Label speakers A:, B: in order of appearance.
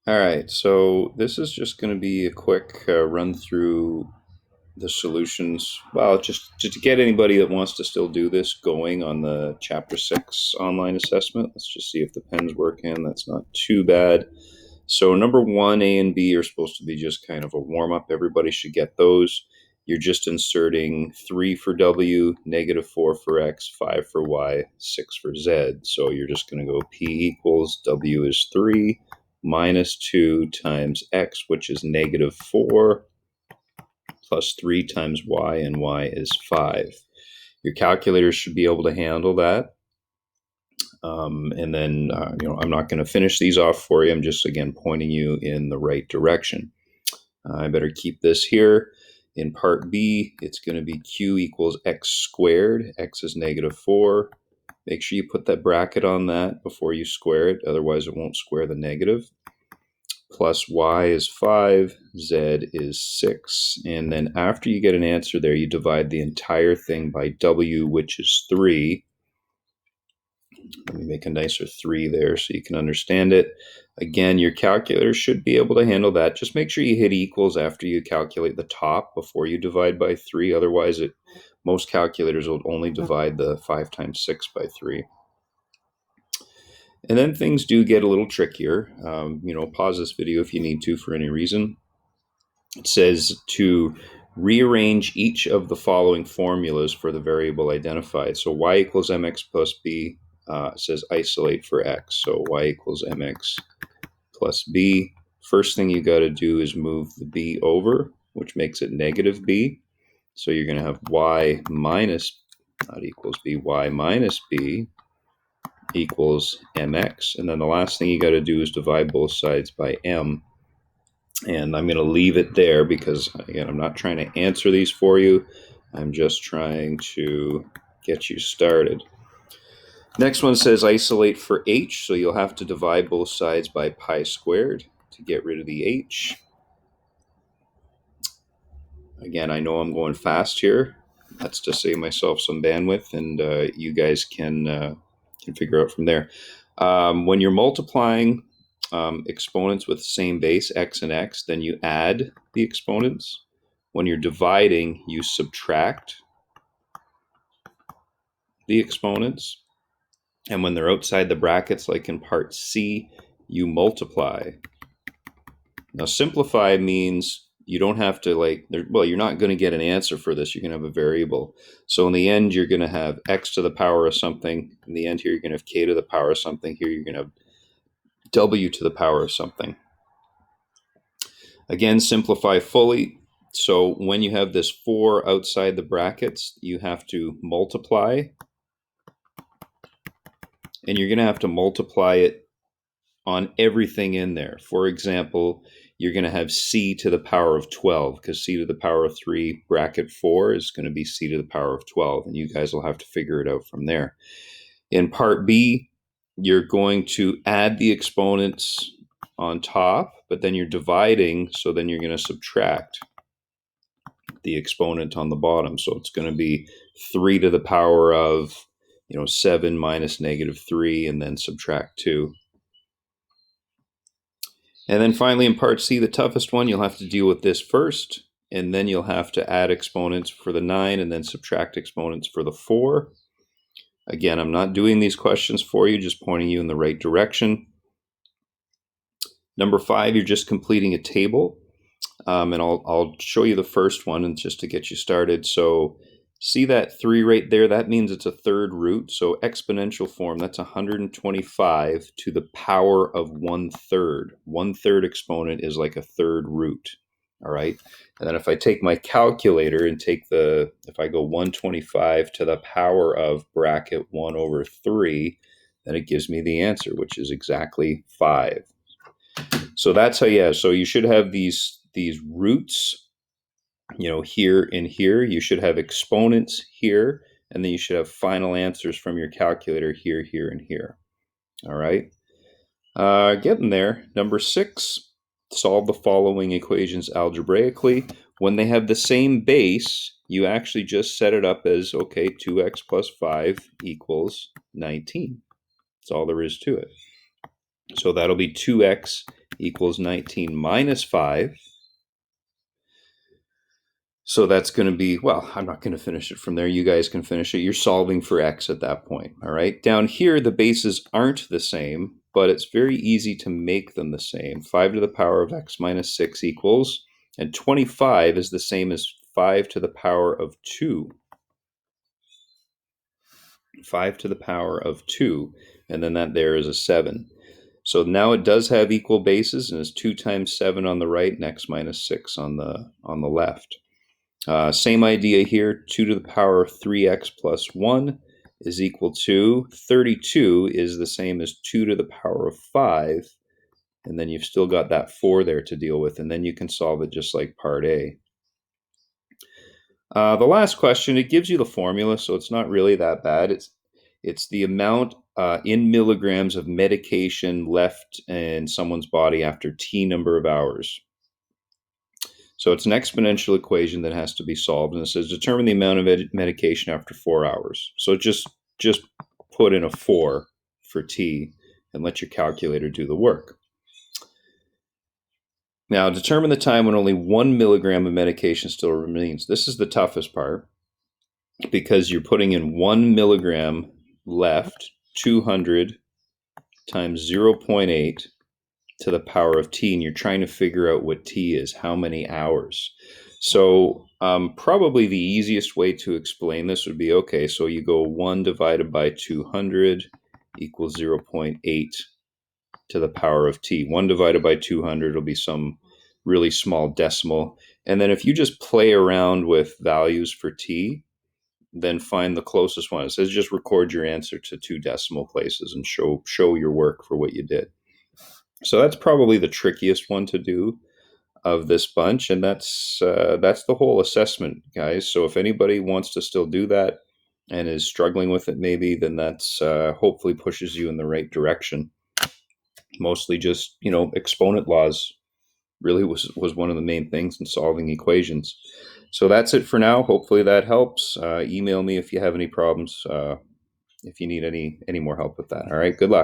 A: All right, so this is just going to be a quick run through the solutions. Well, just to get anybody that wants to still do this going on the Chapter 6 online assessment. Let's just see if the pen's working. That's not too bad. So number 1, A and B are supposed to be just kind of a warm-up. Everybody should get those. You're just inserting 3 for W, -4 for X, 5 for Y, 6 for Z. So you're just going to go P equals W is 3 minus 2 times X, which is -4, plus 3 times Y, and Y is 5. Your calculator should be able to handle that. And then, I'm not going to finish these off for you. I'm just, again, pointing you in the right direction. I better keep this here. In part B, it's going to be Q equals X squared. X is -4. Make sure you put that bracket on that before you square it. Otherwise, it won't square the negative. Plus Y is 5. Z is 6. And then after you get an answer there, you divide the entire thing by W, which is 3. Let me make a nicer 3 there so you can understand it. Again, your calculator should be able to handle that. Just make sure you hit equals after you calculate the top before you divide by 3. Otherwise, most calculators will only divide the 5 times 6 by 3. And then things do get a little trickier. Pause this video if you need to for any reason. It says to rearrange each of the following formulas for the variable identified. So y equals mx plus b says isolate for x. So y equals mx plus b. First thing you got to do is move the b over, which makes it -b. So you're going to have y minus, not equals b, y minus b equals mx. And then the last thing you got to do is divide both sides by m. And I'm going to leave it there because, again, I'm not trying to answer these for you. I'm just trying to get you started. Next one says isolate for h, so you'll have to divide both sides by pi squared to get rid of the h. Again, I know I'm going fast here. That's to save myself some bandwidth, and you guys can figure out from there. When you're multiplying exponents with the same base, x and x, then you add the exponents. When you're dividing, you subtract the exponents. And when they're outside the brackets, like in part C, you multiply. Now, simplify means you don't have to, you're not going to get an answer for this. You're going to have a variable. So in the end, you're going to have x to the power of something. In the end here, you're going to have k to the power of something. Here, you're going to have w to the power of something. Again, simplify fully. So when you have this 4 outside the brackets, you have to multiply. And you're going to have to multiply it on everything in there. For example, you're going to have c to the power of 12, because c to the power of 3 bracket 4 is going to be c to the power of 12. And you guys will have to figure it out from there. In part B, you're going to add the exponents on top, but then you're dividing, so then you're going to subtract the exponent on the bottom. So it's going to be 3 to the power of 7 minus -3, and then subtract 2. And then finally in part C, the toughest one, you'll have to deal with this first, and then you'll have to add exponents for the 9 and then subtract exponents for the 4. Again, I'm not doing these questions for you, just pointing you in the right direction. Number 5, you're just completing a table. And I'll show you the first one, and just to get you started. So see that 3 right there? That means it's a third root. So exponential form, that's 125 to the power of 1/3. 1/3 exponent is like a third root. All right. And then if I take my calculator and if I go 125 to the power of bracket 1/3, then it gives me the answer, which is exactly 5. So that's how, so you should have these roots, here and here. You should have exponents here, and then you should have final answers from your calculator here, here, and here. All right. Getting there. Number 6, solve the following equations algebraically. When they have the same base, you actually just set it up as, 2x plus 5 equals 19. That's all there is to it. So that'll be 2x equals 19 minus 5. So that's going to be, well, I'm not going to finish it from there. You guys can finish it. You're solving for x at that point, all right? Down here, the bases aren't the same, but it's very easy to make them the same. 5 to the power of x minus 6 equals, and 25 is the same as 5 to the power of 2. 5 to the power of 2, and then that there is a 7. So now it does have equal bases, and it's 2 times 7 on the right, and x minus 6 on the left. Same idea here, 2 to the power of 3x plus 1 is equal to 32 is the same as 2 to the power of 5, and then you've still got that 4 there to deal with, and then you can solve it just like part A. The last question, it gives you the formula, so it's not really that bad. It's the amount in milligrams of medication left in someone's body after T number of hours. So it's an exponential equation that has to be solved, and it says determine the amount of medication after 4 hours. So just put in a 4 for T and let your calculator do the work. Now determine the time when only 1 milligram of medication still remains. This is the toughest part because you're putting in 1 milligram left, 200 times 0.8 to the power of T, and you're trying to figure out what T is, how many hours. So probably the easiest way to explain this would be, okay, so you go 1 divided by 200 equals 0.8 to the power of T. 1 divided by 200 will be some really small decimal. And then if you just play around with values for T, then find the closest one. It says just record your answer to 2 decimal places and show your work for what you did. So that's probably the trickiest one to do of this bunch, and that's the whole assessment, guys. So if anybody wants to still do that and is struggling with it, maybe, then that's hopefully pushes you in the right direction. Mostly just, exponent laws really was one of the main things in solving equations. So that's it for now. Hopefully that helps. Email me if you have any problems, if you need any more help with that. All right, good luck.